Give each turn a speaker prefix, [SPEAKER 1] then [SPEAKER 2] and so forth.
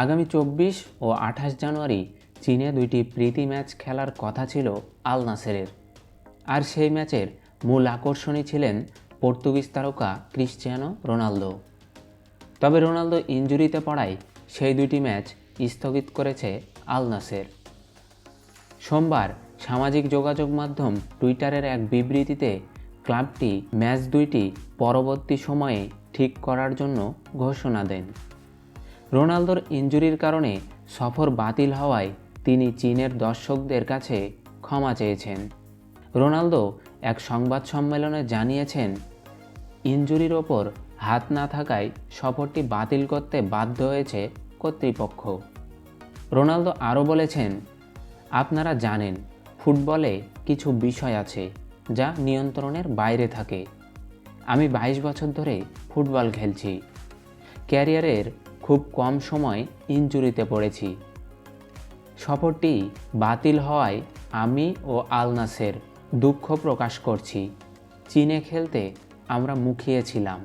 [SPEAKER 1] আগামী 24 ও 28 জানুয়ারি চীনে দুইটি প্রীতি ম্যাচ খেলার কথা ছিল আল নাসেরের। আর সেই ম্যাচের মূল আকর্ষণই ছিলেন পর্তুগিজ তারকা ক্রিশ্চিয়ানো রোনালদো। তবে রোনালদো ইনজুরিতে পড়ায় সেই দুইটি ম্যাচ স্থগিত করেছে আল নাসের। সোমবার সামাজিক যোগাযোগ মাধ্যম টুইটারের এক বিবৃতিতে ক্লাবটি ম্যাচ দুইটি পরবর্তী সময়ে ঠিক করার জন্য ঘোষণা দেন। রোনালদোর ইনজুরির কারণে সফর বাতিল হওয়ায় তিনি চীনের দর্শকদের কাছে ক্ষমা চেয়েছেন। রোনালদো এক সংবাদ সম্মেলনে জানিয়েছেন, ইনজুরির ওপর হাত না থাকায় সফরটি বাতিল করতে বাধ্য হয়েছে কর্তৃপক্ষ। রোনালদো আরও বলেছেন, আপনারা জানেন ফুটবলে কিছু বিষয় আছে যা নিয়ন্ত্রণের বাইরে থাকে। আমি 22 বছর ধরে ফুটবল খেলছি। ক্যারিয়ারের খুব কম সময় ইনজুরিতে পড়েছি। সফরটি বাতিল হওয়ায় আমি ও আল নাসের দুঃখ প্রকাশ করছি। চীনে খেলতে আমরা মুখিয়ে ছিলাম।